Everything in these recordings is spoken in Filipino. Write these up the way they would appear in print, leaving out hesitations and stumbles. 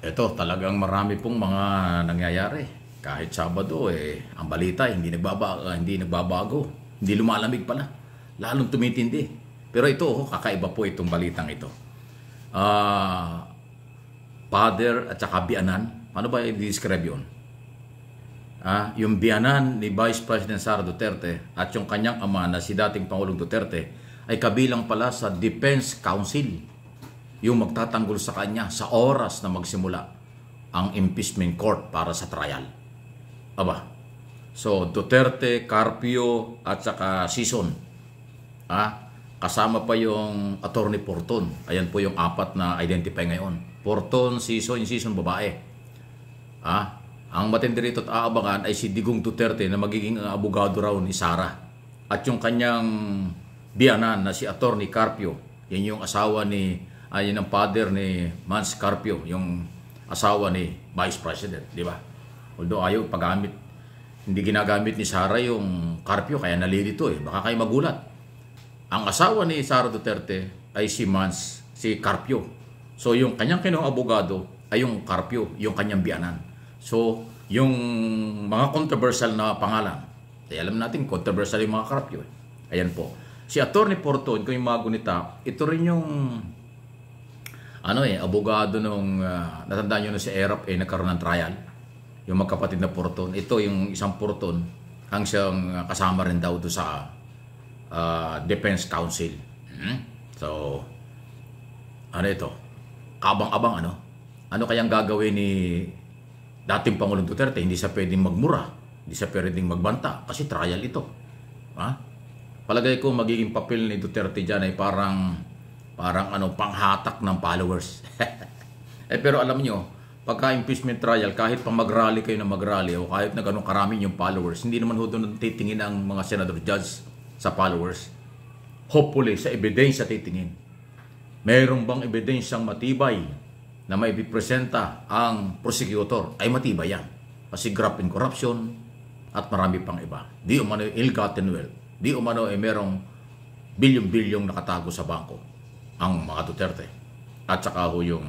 Ito, talagang marami pong mga nangyayari. Kahit Sabado, ang balita hindi nagbabago. Hindi lumalamig pala. Lalong tumitindi. Pero ito, kakaiba po itong balitang ito. Ah, father at saka biyanan. Ano ba i-describe yun? Yung biyanan ni Vice President Sara Duterte at yung kanyang ama na si dating Pangulong Duterte ay kabilang pala sa Defense Council, yung magtatanggol sa kanya sa oras na magsimula ang impeachment court para sa trial. Aba, so Duterte, Carpio at saka Sison. Kasama pa yung Attorney Porton. Ayan po yung apat na identify ngayon. Porton, Sison, yung Sison babae. Ang matindi rito at aabangan ay si Digong Duterte na magiging abogado raw ni Sara. At yung kanyang biyanan na si Attorney Carpio, yan yung asawa ni, yan ang father ni Mans Carpio, yung asawa ni Vice President, di ba? Although ayaw paggamit, hindi ginagamit ni Sara yung Carpio, kaya nalilito baka kayo magulat. Ang asawa ni Sara Duterte ay si Mans, si Carpio. So yung kanyang kinuhang abogado ay yung Carpio, yung kanyang biyanan. So, yung mga controversial na pangalan, alam natin controversial yung mga Carpio. Ayan po. Si Attorney Porton, kung yung mga gunita, ito rin yung abogado nung natandaan nyo na si Erap nagkaroon ng trial. Yung magkapatid na Porton. Ito yung isang Porton, ang siyang kasama rin daw doon sa Defense Council. So, ano ito? Kabang-abang Ano kayang gagawin ni dating Pangulong Duterte? Hindi siya pwedeng magmura, hindi siya pwedeng magbanta kasi trial ito. Palagay ko magiging papel ni Duterte diyan ay parang panghatak ng followers. Pero alam niyo, pagka impeachment trial, kahit pa mag-rally kayo na mag-rally o kahit na ganun karami yung followers, hindi naman ho doon titingin ang mga senador judge sa followers. Hopefully, sa ebidensya titingin. Mayroon bang ebidensyang matibay na may ipipresenta ang prosecutor? Ay matibay yan. Kasi graft and corruption at marami pang iba. Di umano ill-gotten wealth. Di umano merong bilyong-bilyong nakatago sa bangko ang mga Duterte. At saka ho yung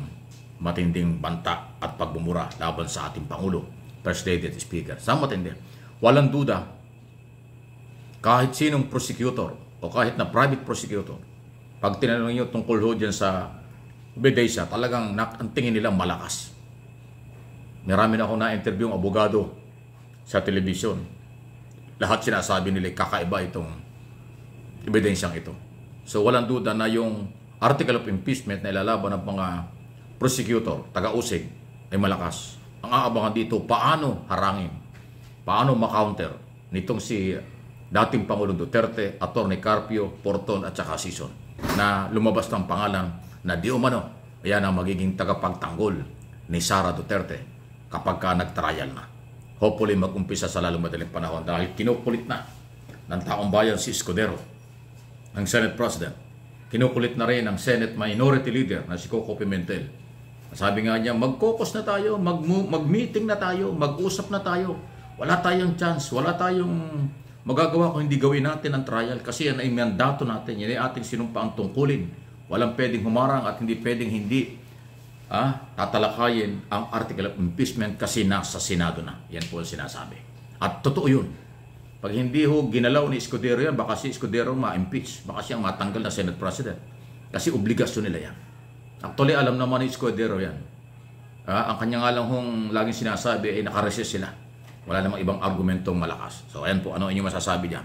matinding banta at pagbumura laban sa ating Pangulo, First Lady at Speaker. Sa matindi. Walang duda, kahit sinong prosecutor o kahit na private prosecutor, pag tinanong nyo tungkol ho dyan sa ebidensya, talagang ang tingin nila malakas. Marami na ako na-interview ng abogado sa telebisyon. Lahat sinasabi nila kakaiba itong ebidensyang ito. So walang duda na yung article of impeachment na ilalaban ng mga prosecutor, taga-usig, ay malakas. Ang aabangan dito, paano harangin, paano makounter nitong si dating Pangulong Duterte, Attorney Carpio, Porton at saka Sison, na lumabas ng pangalan na di umano, ayan ang magiging tagapagtanggol ni Sara Duterte kapag ka nag-trial na. Hopefully mag-umpisa sa lalong madaling panahon dahil kinukulit na ng taong bayan si Escudero, ang Senate President. Kinukulit na rin ang Senate Minority Leader na si Coco Pimentel. Sabi nga niya, mag-caucus na tayo, mag-meeting na tayo, mag-usap na tayo. Wala tayong chance, wala tayong magagawa kung hindi gawin natin ang trial kasi yan ay mandato natin, yan ay ating sinumpaang tungkulin. Walang pwedeng humarang at hindi pwedeng hindi tatalakayin ang article of impeachment kasi nasa Senado na. Yan po ang sinasabi. At totoo yun. Pag hindi ho ginalaw ni Escudero yan, baka si Escudero ma-impeach. Baka siyang matanggal na Senate President. Kasi obligasyon nila yan. Actually, alam naman ni Escudero yan. Ang kanya nga lang hong laging sinasabi ay nakaresist sila. Wala namang ibang argumentong malakas. So, ayan po. Ano inyong masasabi dyan?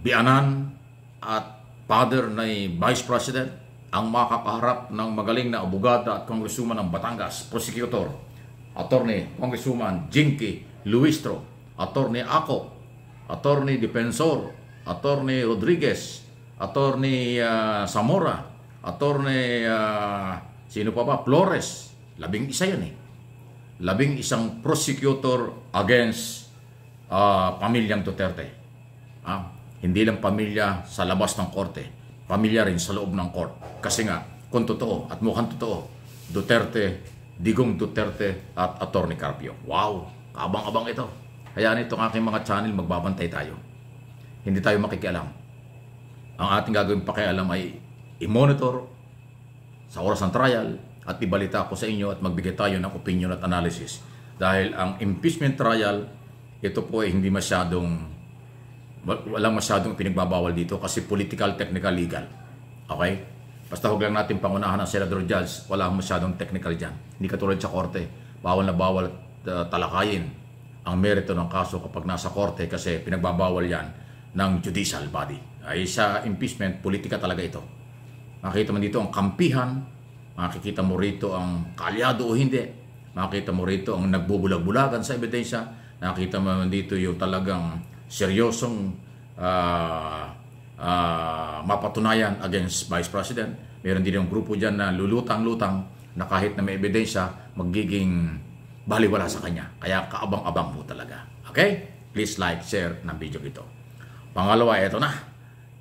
Bianan at father ni Vice President ang makakaharap ng magaling na abogado at kongresuman ng Batangas, prosecutor, Attorney Congresswoman Jinky Luistro, Attorney Ako, Attorney Defensor, Attorney Rodriguez, Attorney Zamora, Attorney sino pa ba? Flores. 11 yan 11 prosecutor against pamilyang Duterte. Hindi lang pamilya sa labas ng korte, pamilya rin sa loob ng court. Kasi nga, kung totoo at mukhang totoo, Duterte, Digong Duterte at Attorney Carpio. Wow! Kabang-abang ito. Kaya nitong aking mga channel, magbabantay tayo. Hindi tayo makikialam. Ang ating gagawin pakialam ay i-monitor sa oras ng trial at ibalita ko sa inyo at magbigay tayo ng opinion at analysis. Dahil ang impeachment trial, ito po ay hindi walang masyadong pinagbabawal dito kasi political, technical, legal. Okay? Basta huwag lang natin pangunahan ng senador judge, wala masyadong technical dyan. Hindi katulad sa korte, bawal na bawal talakayin ang merito ng kaso kapag nasa korte kasi pinagbabawal yan ng judicial body. Ay sa impeachment, politika talaga ito. Makikita mo dito ang kampihan, makikita mo rito ang kaalyado o hindi, makikita mo rito ang nagbubulag-bulagan sa ebidensya, nakita mo dito yung talagang seryosong mapatunayan against Vice President. Meron din yung grupo dyan na lulutang-lutang na kahit na may ebidensya, magiging baliwala sa kanya. Kaya kaabang-abang po talaga. Okay? Please like, share ng video ito. Pangalawa, ito na.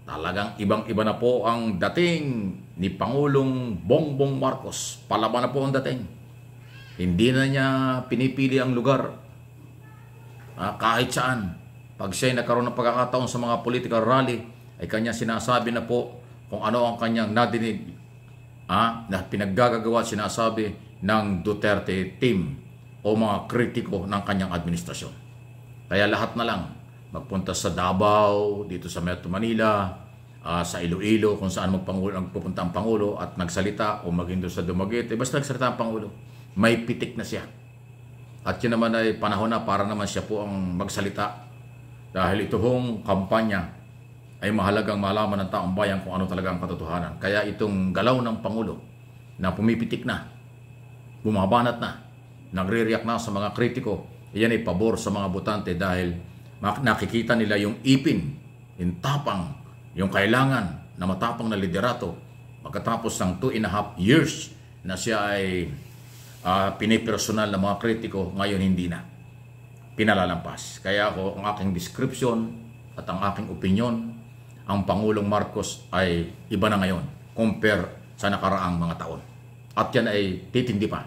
Talagang ibang-iba na po ang dating ni Pangulong Bongbong Marcos. Palaban na po ang dating. Hindi na niya pinipili ang lugar. Kahit saan. Pag siya'y nagkaroon ng pagkakataon sa mga political rally, ay kanya sinasabi na po kung ano ang kanyang nadinig na pinaggagawa at sinasabi ng Duterte team o mga kritiko ng kanyang administrasyon. Kaya lahat na lang, magpunta sa Davao, dito sa Metro Manila, sa Iloilo, kung saan magpupunta ang Pangulo at nagsalita o maging doon sa Dumaguete, basta nagsalita ang Pangulo, may pitik na siya. At yun naman ay panahon na para naman siya po ang magsalita. Dahil ito hong kampanya ay mahalagang malaman ng taong bayan kung ano talaga ang katotohanan. Kaya itong galaw ng Pangulo na pumipitik na, bumabanat na, nagre-react na sa mga kritiko, iyan ay pabor sa mga botante dahil nakikita nila yung ipin, yung tapang, yung kailangan na matapang na liderato pagkatapos ng 2.5 years na siya ay pinipersonal ng mga kritiko, ngayon hindi na. Pinalalampas. Kaya ako, ang aking description at ang aking opinion, ang Pangulong Marcos ay iba na ngayon compare sa nakaraang mga taon. At yan ay titindi pa.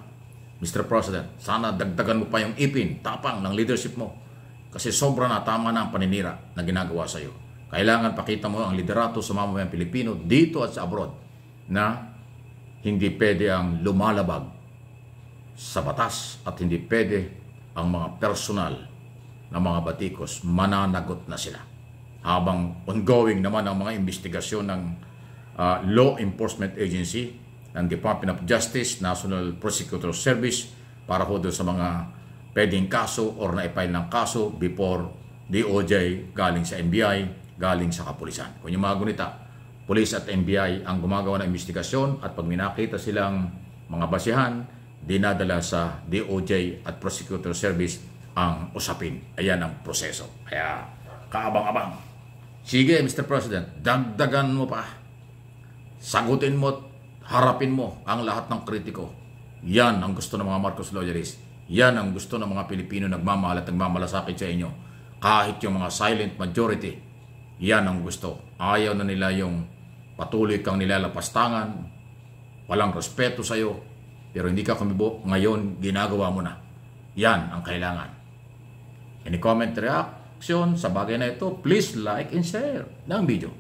Mr. President, sana dagdagan mo pa yung ipin, tapang ng leadership mo. Kasi sobra na, tama na ang paninira na ginagawa sa iyo. Kailangan pakita mo ang liderato sa mamamayang Pilipino dito at sa abroad na hindi pwede ang lumalabag sa batas at hindi pwede ang mga personal na mga batikos, mananagot na sila. Habang ongoing naman ang mga investigasyon ng Law Enforcement Agency, ng Department of Justice, National Prosecutor Service, para ho doon sa mga pwedeng kaso or na-file ng kaso before DOJ, galing sa NBI, galing sa kapulisan. Kung yung mga gunita, police at NBI ang gumagawa ng investigasyon at pag minakita silang mga basihan, dinadala sa DOJ at Prosecutor Service ang usapin. Ayan ang proseso. Kaya kaabang-abang. Sige, Mr. President, dagdagan mo pa. Sagutin mo, harapin mo ang lahat ng kritiko. Yan ang gusto ng mga Marcos loyalists. Yan ang gusto ng mga Pilipino nagmamahal at nagmamalasakit sa inyo. Kahit yung mga silent majority, yan ang gusto. Ayaw na nila yung patuloy kang nilalapastangan, walang respeto sa iyo, pero hindi ka kumibo. Ngayon, ginagawa mo na. Yan ang kailangan. Any comment, reaction sa bagay na ito, please like and share ng video.